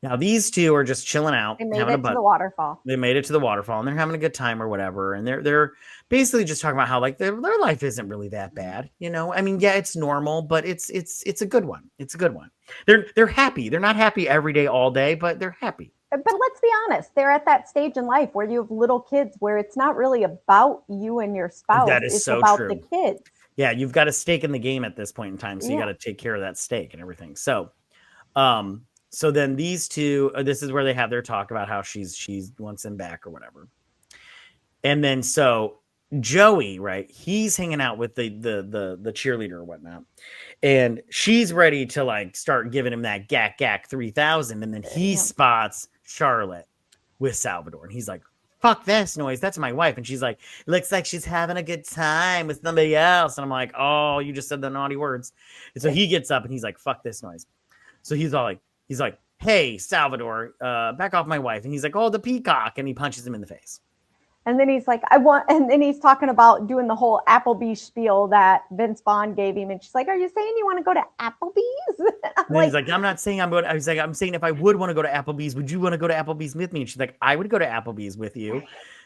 Now these two are just chilling out, They made having a it to butt. the waterfall. They made it to the waterfall, and they're having a good time or whatever. And they're basically just talking about how like their life isn't really that bad, you know. I mean, yeah, it's normal, but it's a good one. It's a good one. They're happy. They're not happy every day, all day, but they're happy. But let's be honest, they're at that stage in life where you have little kids where it's not really about you and your spouse. That is It's so about true. the kids. Yeah, you've got a stake in the game at this point in time, so you got to take care of that stake and everything. So then these two, this is where they have their talk about how she wants him back or whatever. And then so Joey, right? He's hanging out with the cheerleader or whatnot, and she's ready to like start giving him that gack 3000, and then he spots Charlotte with Salvador, and he's like, "Fuck this noise! That's my wife." And she's like, "Looks like she's having a good time with somebody else." And I'm like, "Oh, you just said the naughty words." And so he gets up and he's like, "Fuck this noise." So he's like, "Hey, Salvador, back off my wife." And he's like, "Oh, the peacock." And he punches him in the face. And then he's like, and then he's talking about doing the whole Applebee's spiel that Vince Vaughn gave him. And she's like, "Are you saying you want to go to Applebee's?" And he's like, "I'm not saying I'm going." I was like, "I'm saying if I would want to go to Applebee's, would you want to go to Applebee's with me?" And she's like, "I would go to Applebee's with you."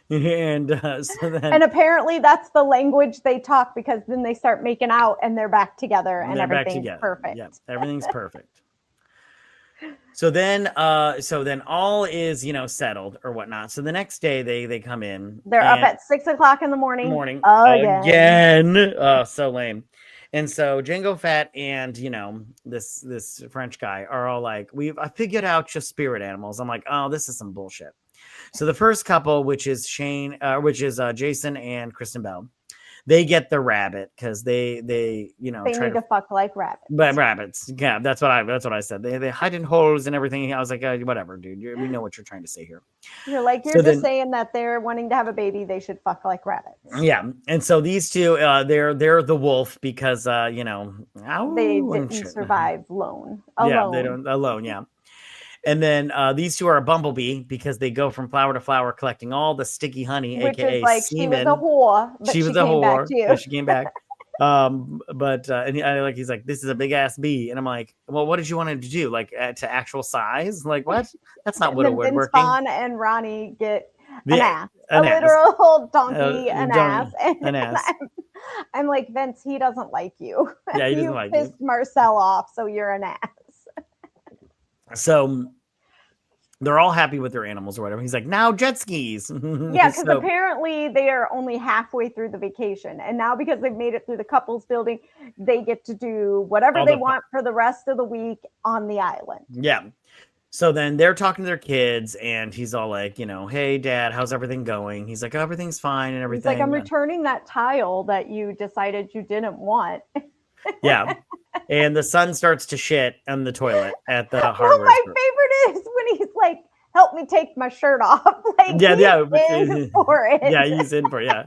And so then, and apparently that's the language they talk, because then they start making out and they're back together and everything's perfect. Yeah, everything's perfect. So then all is, settled or whatnot. So the next day they come in. They're up at 6 o'clock in the morning. Again. Oh, so lame. And so Django Fett and this French guy are all like, I figured out your spirit animals. I'm like, oh, this is some bullshit. So the first couple, which is Jason and Kristen Bell, they get the rabbit because they need to fuck like rabbits. But rabbits, yeah, that's what I said. They hide in holes and everything. I was like, whatever, dude. We know what you're trying to say here. You're just saying that they're wanting to have a baby. They should fuck like rabbits. Yeah, and so these two, they're the wolf because they didn't survive alone. Yeah, they don't alone. Yeah. And then these two are a bumblebee because they go from flower to flower collecting all the sticky honey, which aka is like semen. She was a whore, but she was a whore. But she came back. And he's like, "This is a big ass bee," and I'm like, "Well, what did you want him to do? Like to actual size? Like what? That's not what a woodworking." Spawn and Ronnie get an ass, a literal donkey, an ass. I'm like, Vince, he doesn't like you. Yeah, he doesn't like you. You pissed Marcel off, so you're an ass. So they're all happy with their animals or whatever. He's like, now jet skis. Yeah, because apparently they are only halfway through the vacation. And now because they've made it through the couples building, they get to do whatever they want for the rest of the week on the island. Yeah. So then they're talking to their kids and he's all like, "Hey, Dad, how's everything going?" He's like, "Oh, everything's fine and everything." He's like, "I'm returning that tile that you decided you didn't want." Yeah. And the son starts to shit on the toilet at the hardware store. My favorite is when he's like, "Help me take my shirt off." Like, yeah. He's in for it. Yeah, he's in for it. Yeah.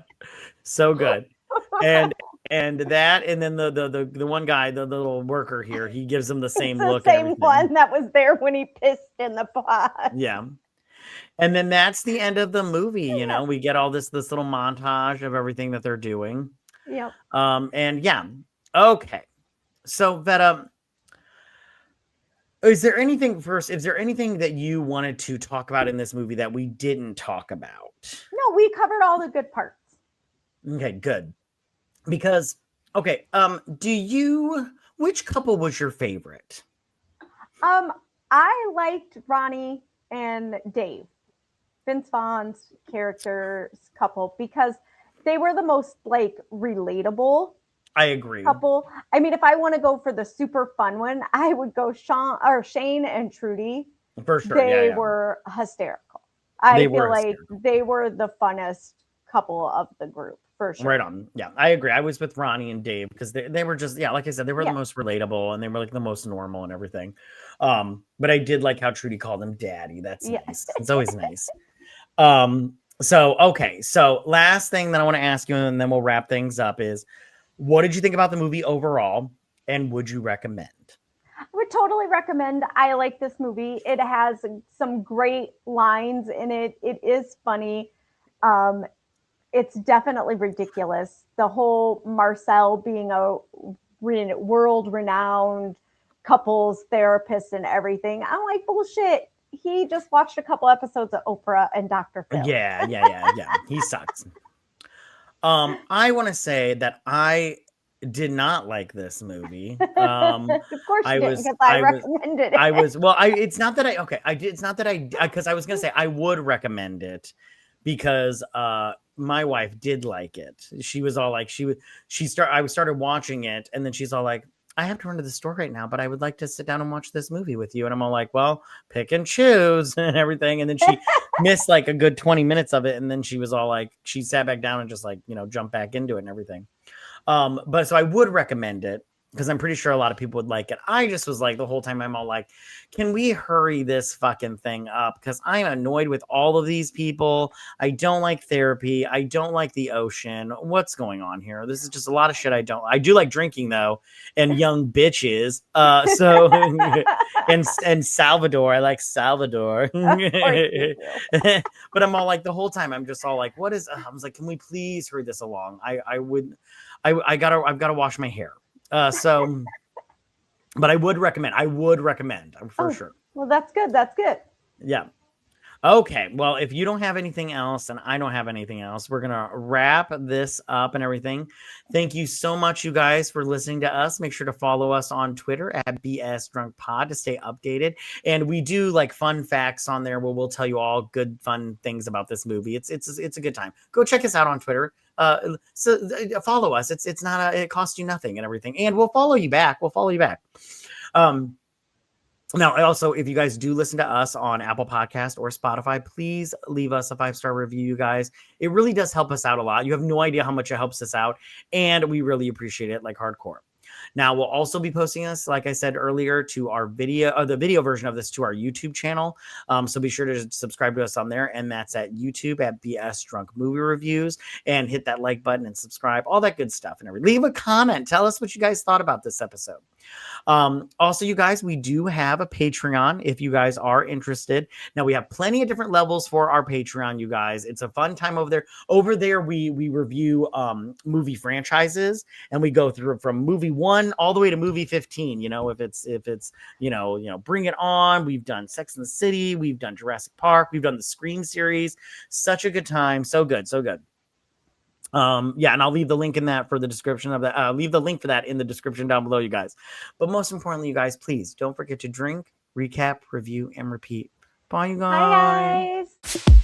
So good. And that, and then the one guy, the little worker here, he gives him the same look. The same one that was there when he pissed in the pot. Yeah. And then that's the end of the movie. We get all this little montage of everything that they're doing. Yep. And yeah. Okay. So Vetta, is there anything that you wanted to talk about in this movie that we didn't talk about? No, we covered all the good parts. Okay, good. Because, okay, which couple was your favorite? I liked Ronnie and Dave, Vince Vaughn's character's couple, because they were the most relatable. I agree. Couple. I mean, if I want to go for the super fun one, I would go Shane and Trudy. For sure. They were hysterical. I feel like they were the funnest couple of the group, for sure. Right on. Yeah, I agree. I was with Ronnie and Dave because they were just, like I said, they were the most relatable and they were like the most normal and everything. But I did like how Trudy called him Daddy. That's nice. It's always nice. So last thing that I want to ask you, and then we'll wrap things up, is what did you think about the movie overall, and would you recommend? I would totally recommend. I like this movie. It has some great lines in it. It is funny. It's definitely ridiculous. The whole Marcel being a world-renowned couples therapist and everything. I'm like, bullshit. he just watched a couple episodes of Oprah and Dr. Phil. Yeah. He sucks. I want to say that I did not like this movie. Of course you I didn't, was, because I I was, recommended it. I was. Well, it's not that I. Okay, I did. It's not that because I was gonna say I would recommend it because my wife did like it. She was all like, I started watching it, and then she's all like, I have to run to the store right now, but I would like to sit down and watch this movie with you. And I'm all like, well, pick and choose and everything. And then she missed like a good 20 minutes of it. And then she was all like, she sat back down and just like, jumped back into it and everything. But so I would recommend it because I'm pretty sure a lot of people would like it. I just was like, the whole time I'm all like, can we hurry this fucking thing up? Because I'm annoyed with all of these people. I don't like therapy. I don't like the ocean. What's going on here? This is just a lot of shit. I do like drinking though, and young bitches. So and Salvador. I like Salvador. But I'm all like, the whole time I'm just all like, what is? I was like, can we please hurry this along? I've got to wash my hair. But I would recommend for sure. Well, that's good. That's good. Yeah. Okay. Well, if you don't have anything else and I don't have anything else, we're going to wrap this up and everything. Thank you so much, you guys, for listening to us. Make sure to follow us on Twitter at BS Drunk Pod to stay updated. And we do like fun facts on there where we'll tell you all good, fun things about this movie. It's a good time. Go check us out on Twitter. Follow us. It costs you nothing and everything. And we'll follow you back. Now, also, if you guys do listen to us on Apple Podcast or Spotify, please leave us a 5-star review, you guys. It really does help us out a lot. You have no idea how much it helps us out, and we really appreciate it like hardcore. Now, we'll also be posting this, like I said earlier, to our video, the video version of this to our YouTube channel. So be sure to subscribe to us on there, and that's at YouTube at BS Drunk Movie Reviews, and hit that like button and subscribe, all that good stuff. And leave a comment. Tell us what you guys thought about this episode. Also, you guys, we do have a Patreon if you guys are interested. Now, we have plenty of different levels for our Patreon, you guys. It's a fun time over there. Over there, we review movie franchises, and we go through from movie 1 all the way to movie 15. If it's Bring It On. We've done Sex and the City. We've done Jurassic Park. We've done the Scream series. Such a good time. So good. And I'll leave the link in that for the description of that. Leave the link for that in the description down below, you guys. But most importantly, you guys, please don't forget to drink, recap, review, and repeat. Bye, you guys. Bye, guys.